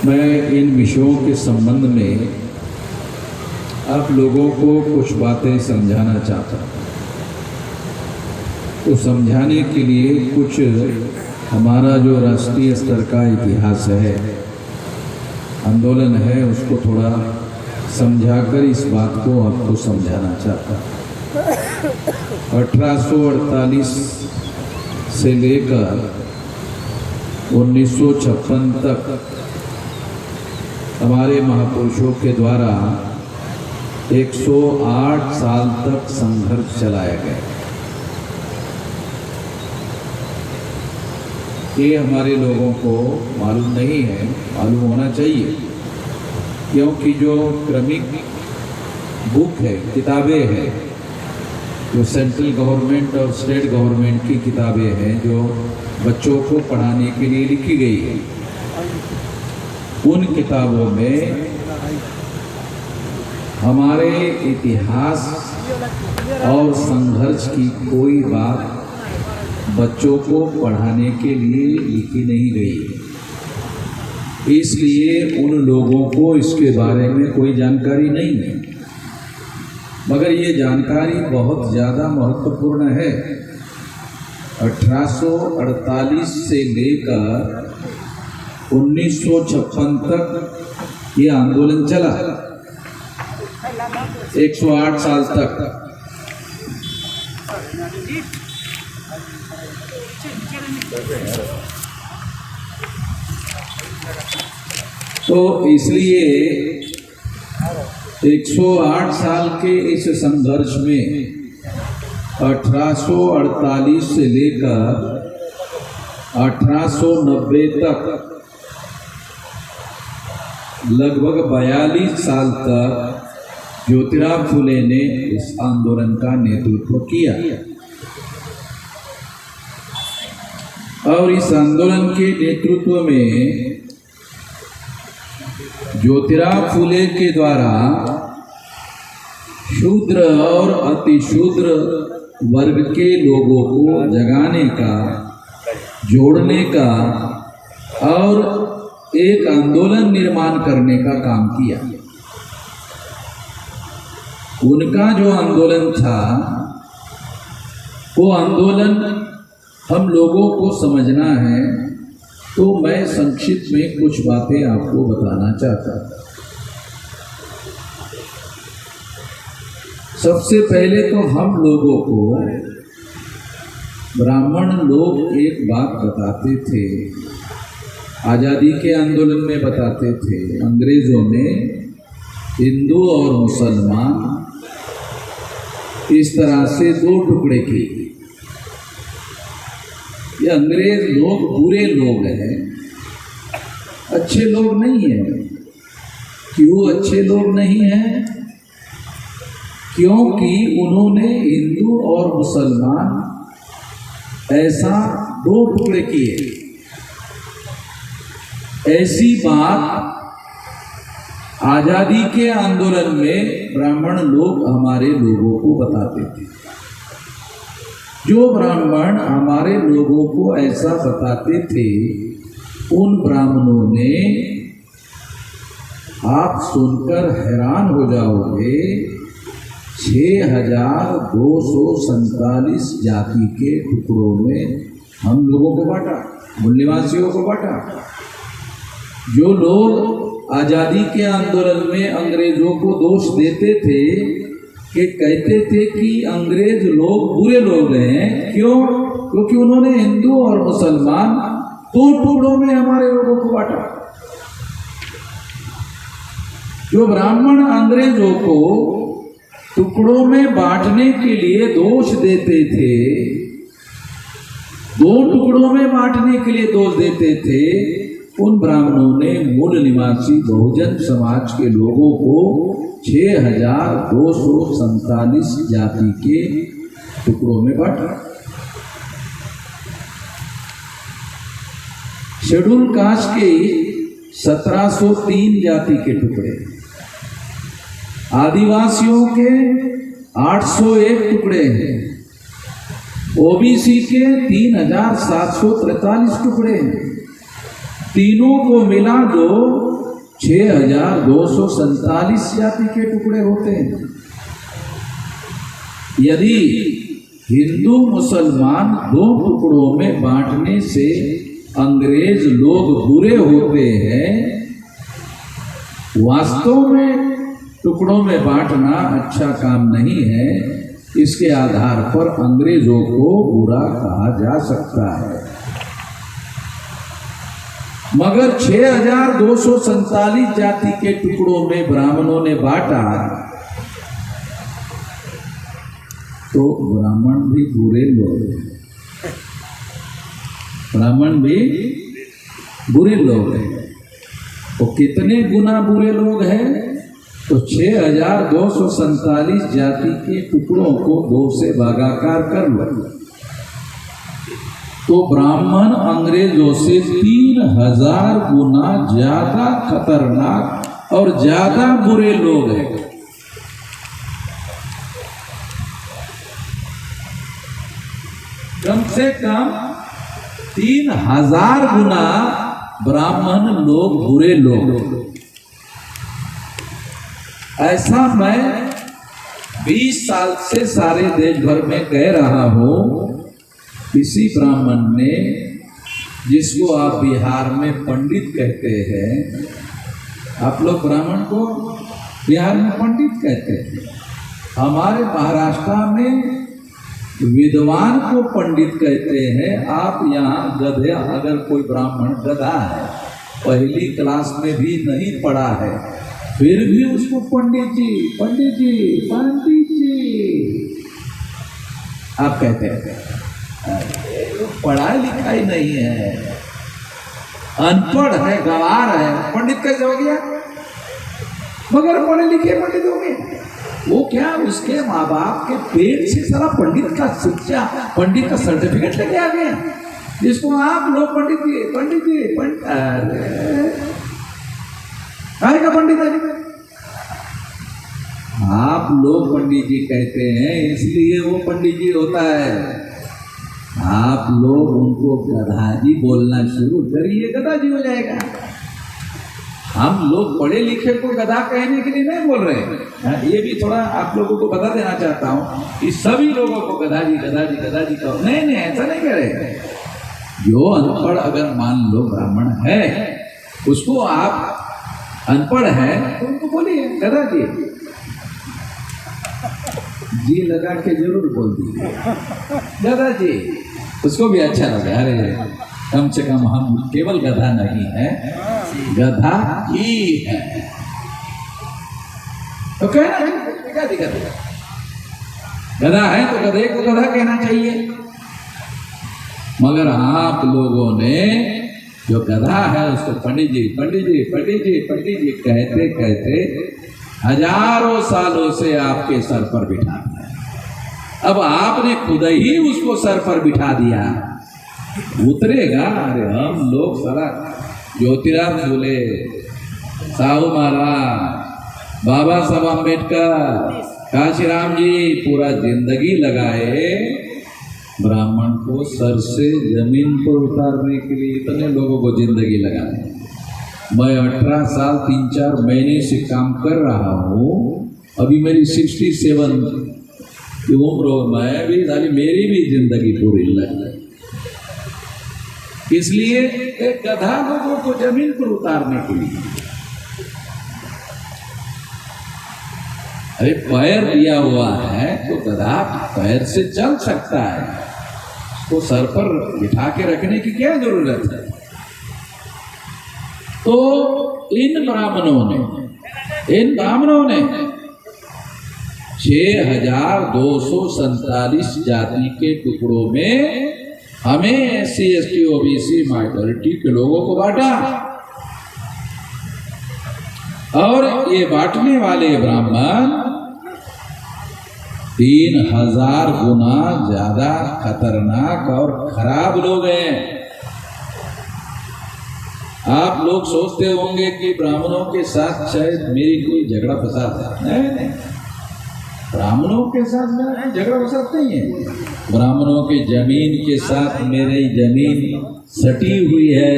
मैं इन विषयों के संबंध में आप लोगों को कुछ बातें समझाना चाहता हूँ। तो समझाने के लिए कुछ हमारा जो राष्ट्रीय स्तर का इतिहास है, आंदोलन है, उसको थोड़ा समझाकर इस बात को आपको समझाना चाहता हूँ। 1848 से लेकर 1956 तक हमारे महापुरुषों के द्वारा 108 साल तक संघर्ष चलाया गया। ये हमारे लोगों को मालूम नहीं है, मालूम होना चाहिए, क्योंकि जो क्रमिक बुक है, किताबें हैं, जो सेंट्रल गवर्नमेंट और स्टेट गवर्नमेंट की किताबें हैं, जो बच्चों को पढ़ाने के लिए लिखी गई है, उन किताबों में हमारे इतिहास और संघर्ष की कोई बात बच्चों को पढ़ाने के लिए लिखी नहीं गई। इसलिए उन लोगों को इसके बारे में कोई जानकारी नहीं है, मगर ये जानकारी बहुत ज़्यादा महत्वपूर्ण है। 1848 से लेकर 1956 तक ये आंदोलन चला, 108 साल तक। तो इसलिए 108 साल के इस संघर्ष में 1848 से लेकर 1890 तक लगभग 42 साल तक ज्योतिराव फुले ने इस आंदोलन का नेतृत्व किया और इस आंदोलन के नेतृत्व में ज्योतिराव फुले के द्वारा शूद्र और अतिशूद्र वर्ग के लोगों को जगाने का, जोड़ने का और एक आंदोलन निर्माण करने का काम किया। उनका जो आंदोलन था, वो आंदोलन हम लोगों को समझना है, तो मैं संक्षिप्त में कुछ बातें आपको बताना चाहता हूँ। सबसे पहले तो हम लोगों को ब्राह्मण लोग एक बात बताते थे, आज़ादी के आंदोलन में बताते थे, अंग्रेजों ने हिंदू और मुसलमान इस तरह से दो टुकड़े किए। ये अंग्रेज लोग बुरे लोग हैं, अच्छे लोग नहीं हैं। क्यों अच्छे लोग नहीं हैं? क्योंकि उन्होंने हिंदू और मुसलमान ऐसा दो टुकड़े किए। ऐसी बात आज़ादी के आंदोलन में ब्राह्मण लोग हमारे लोगों को बताते थे। जो ब्राह्मण हमारे लोगों को ऐसा बताते थे, उन ब्राह्मणों ने, आप सुनकर हैरान हो जाओगे, 6247 जाति के टुकड़ों में हम लोगों को बांटा, मूल निवासियों को बांटा। जो लोग आज़ादी के आंदोलन में अंग्रेजों को दोष देते थे, कि कहते थे कि अंग्रेज लोग बुरे लोग हैं, क्यों? क्योंकि उन्होंने हिंदू और मुसलमान दो टुकड़ों में हमारे लोगों को बांटा। जो ब्राह्मण अंग्रेजों को टुकड़ों में बांटने के लिए दोष देते थे, दो टुकड़ों में बांटने के लिए दोष देते थे, उन ब्राह्मणों ने मूल निवासी बहुजन समाज के लोगों को 6247 जाति के टुकड़ों में बांटा। शेड्यूल कास्ट के 1703 जाति के टुकड़े, आदिवासियों के 801 टुकड़े हैं, ओबीसी के 3743 टुकड़े हैं। तीनों को मिला जो 6247 जाति के टुकड़े होते हैं। यदि हिंदू मुसलमान दो टुकड़ों में बांटने से अंग्रेज लोग बुरे होते हैं, वास्तव में टुकड़ों में बांटना अच्छा काम नहीं है। इसके आधार पर अंग्रेजों को बुरा कहा जा सकता है। मगर 6247 जाति के टुकड़ों में ब्राह्मणों ने बांटा तो ब्राह्मण भी बुरे लोग हैं। ब्राह्मण भी बुरे लोग हैं। तो कितने गुना बुरे लोग हैं? तो 6247 जाति के टुकड़ों को 2 से भागाकार कर लो तो ब्राह्मण अंग्रेजों से 3000 गुना ज्यादा खतरनाक और ज्यादा बुरे लोग हैं। कम से कम 3000 गुना ब्राह्मण लोग बुरे लोग। ऐसा मैं 20 साल से सारे देश भर में कह रहा हूं। किसी ब्राह्मण ने, जिसको आप बिहार में पंडित कहते हैं, आप लोग ब्राह्मण को बिहार में पंडित कहते हैं, हमारे महाराष्ट्र में विद्वान को पंडित कहते हैं। आप यहाँ गधे, अगर कोई ब्राह्मण गधा है, पहली क्लास में भी नहीं पढ़ा है, फिर भी उसको पंडित जी पंडित जी पंडित जी आप कहते हैं। पढ़ाई लिखाई नहीं है, अनपढ़ है, गवार है, पंडित कैसे हो गया? मगर पढ़े लिखे पंडित हो गए। वो क्या, उसके माँ बाप के पेट से सारा पंडित का शिक्षा, पंडित का सर्टिफिकेट लेके आ गए, जिसको आप लोग पंडित जी पंडित जी पंडित का पंडित है। आप लोग पंडित जी कहते हैं इसलिए वो पंडित जी होता है। आप लोग उनको गधा जी बोलना शुरू करिए, गधा जी हो जाएगा। हम लोग पढ़े लिखे को गधा कहने के लिए नहीं बोल रहे हैं। ये भी थोड़ा आप लोगों को बता देना चाहता हूँ कि सभी लोगों को गधा जी गधा जी गधा जी कहो। नहीं, ऐसा नहीं कह रहे। जो अनपढ़ अगर मान लो ब्राह्मण है, उसको आप अनपढ़ है तो उनको बोलिए गधा जी जी लगा के जरूर बोल दीजिए गधा जी, उसको भी अच्छा लगे। अरे कम से कम हम केवल गधा नहीं है, गधा ही है। तो कहना क्या दिक्कत है? गधा है तो गधे को गधा कहना चाहिए। मगर आप लोगों ने जो गधा है उसको पंडित जी पंडित जी पंडित जी पंडित जी कहते कहते हजारों सालों से आपके सर पर बिठा दिया। अब आपने खुद ही उसको सर पर बिठा दिया, उतरेगा? अरे हम लोग सारा ज्योतिराव फूले, साहू महाराज, बाबा साहब अम्बेडकर, काशीराम जी पूरा जिंदगी लगाए ब्राह्मण को सर से जमीन पर उतारने के लिए। इतने लोगों को जिंदगी लगाए। मैं 18 साल 3-4 महीने से काम कर रहा हूँ। अभी मेरी 67 की उम्र, मैं भी सारी मेरी भी जिंदगी पूरी लग गई। इसलिए एक गधा लोगों को जमीन पर उतारने के लिए, अरे पैर दिया हुआ है तो गधा पैर से चल सकता है, उसको सर पर बिठा के रखने की क्या जरूरत है? तो इन ब्राह्मणों ने 6247 जाति के टुकड़ों में हमें SC ST OBC माइनॉरिटी के लोगों को बांटा। और ये बांटने वाले ब्राह्मण 3000 गुना ज्यादा खतरनाक और खराब लोग हैं। आप लोग सोचते होंगे कि ब्राह्मणों के साथ शायद मेरी कोई झगड़ा फसाद है। नहीं, ब्राह्मणों के साथ मेरा झगड़ा फसाद नहीं है। ब्राह्मणों की जमीन के साथ मेरी जमीन सटी हुई है।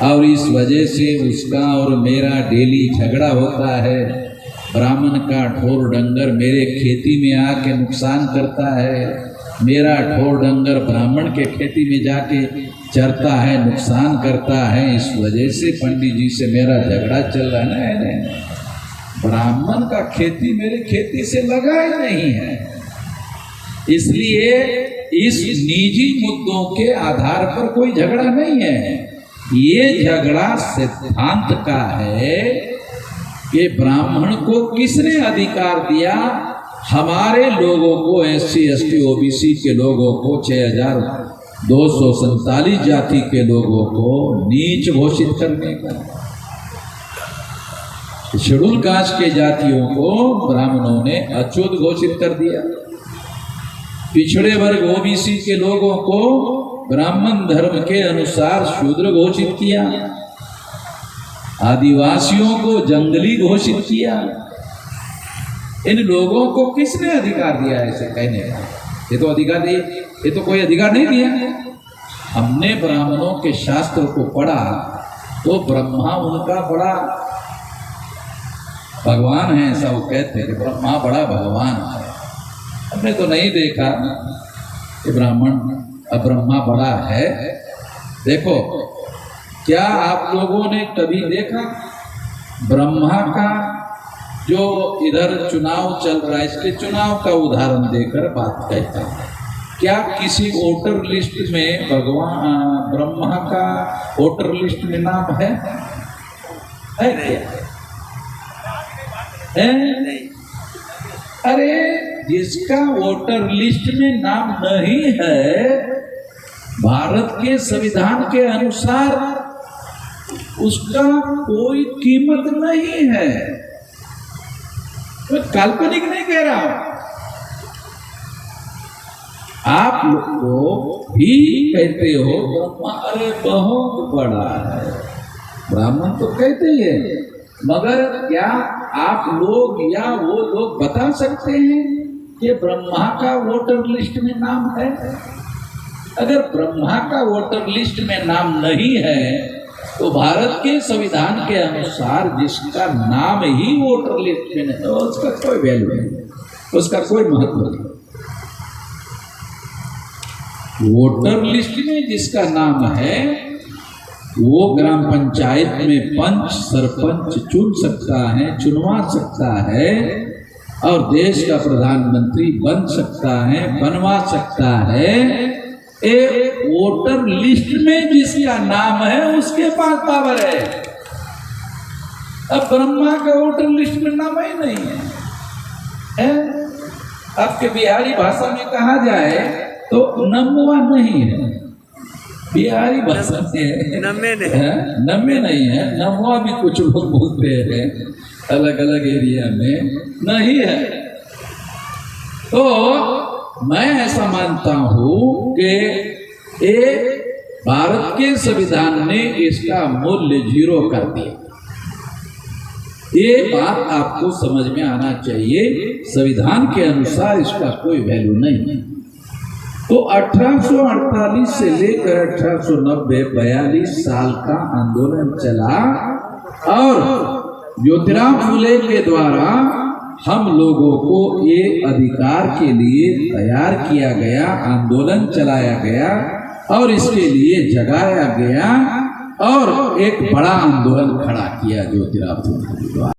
और इस वजह से उसका और मेरा डेली झगड़ा होता है। ब्राह्मण का ढोर डंगर मेरे खेती में आके नुकसान करता है, मेरा ढोर डंगर ब्राह्मण के खेती में जाके चरता है, नुकसान करता है। इस वजह से पंडित जी से मेरा झगड़ा चल रहा है। नहीं, ब्राह्मण का खेती मेरे खेती से लगा ही नहीं है। इसलिए इस निजी मुद्दों के आधार पर कोई झगड़ा नहीं है। ये झगड़ा सिद्धांत का है कि ब्राह्मण को किसने अधिकार दिया हमारे लोगों को, SC ST OBC के लोगों को, 6247 जाति के लोगों को नीच घोषित करने का। शेड्यूल कास्ट के जातियों को ब्राह्मणों ने अछूत घोषित कर दिया। पिछड़े वर्ग OBC के लोगों को ब्राह्मण धर्म के अनुसार शूद्र घोषित किया। आदिवासियों को जंगली घोषित किया। इन लोगों को किसने अधिकार दिया ऐसे कहने का? ये तो अधिकार दिए, ये तो कोई अधिकार नहीं दिया। हमने ब्राह्मणों के शास्त्र को पढ़ा तो ब्रह्मा उनका बड़ा भगवान है, ऐसा वो कहते हैं कि ब्रह्मा बड़ा भगवान है। हमने तो नहीं देखा कि ब्रह्मा बड़ा है। देखो, क्या आप लोगों ने कभी देखा ब्रह्मा का जो इधर चुनाव चल रहा है, इसके चुनाव का उदाहरण देकर बात कहता है। क्या किसी वोटर लिस्ट में भगवान ब्रह्मा का वोटर लिस्ट में नाम है क्या? है? अरे जिसका वोटर लिस्ट में नाम नहीं है, भारत के संविधान के अनुसार उसका कोई कीमत नहीं है। तो काल्पनिक नहीं कह रहा हूं, आप लोग भी कहते हो ब्रह्मा अरे बहुत बड़ा है, ब्राह्मण तो कहते ही है, मगर क्या आप लोग या वो लोग बता सकते हैं कि ब्रह्मा का वोटर लिस्ट में नाम है? अगर ब्रह्मा का वोटर लिस्ट में नाम नहीं है तो भारत के संविधान के अनुसार जिसका नाम ही वोटर लिस्ट में नहीं, तो उसका कोई वैल्यू नहीं, उसका कोई महत्व नहीं। वोटर लिस्ट में जिसका नाम है वो ग्राम पंचायत में पंच सरपंच चुन सकता है, चुनवा सकता है, और देश का प्रधानमंत्री बन सकता है, बनवा सकता है। एक वोटर लिस्ट में जिसका नाम है उसके पास पावर है। अब ब्रह्मा का वोटर लिस्ट में नाम ही नहीं है। आपके बिहारी भाषा में कहा जाए तो नमवा नहीं है, बिहारी भाषा में नम्मे नहीं है, नमवा भी कुछ लोग बोलते हैं अलग अलग एरिया में नहीं है। तो मैं ऐसा मानता हूं कि भारत के संविधान ने इसका मूल्य 0 कर दिया। ये बात आपको समझ में आना चाहिए। संविधान के अनुसार इसका कोई वैल्यू नहीं है। तो 1848 से लेकर 1890 42 साल का आंदोलन चला और ज्योतिराव फुले के द्वारा हम लोगों को ये अधिकार के लिए तैयार किया गया, आंदोलन चलाया गया और इसके लिए जगाया गया और एक बड़ा आंदोलन खड़ा किया ज्योतिराव फुले के द्वारा।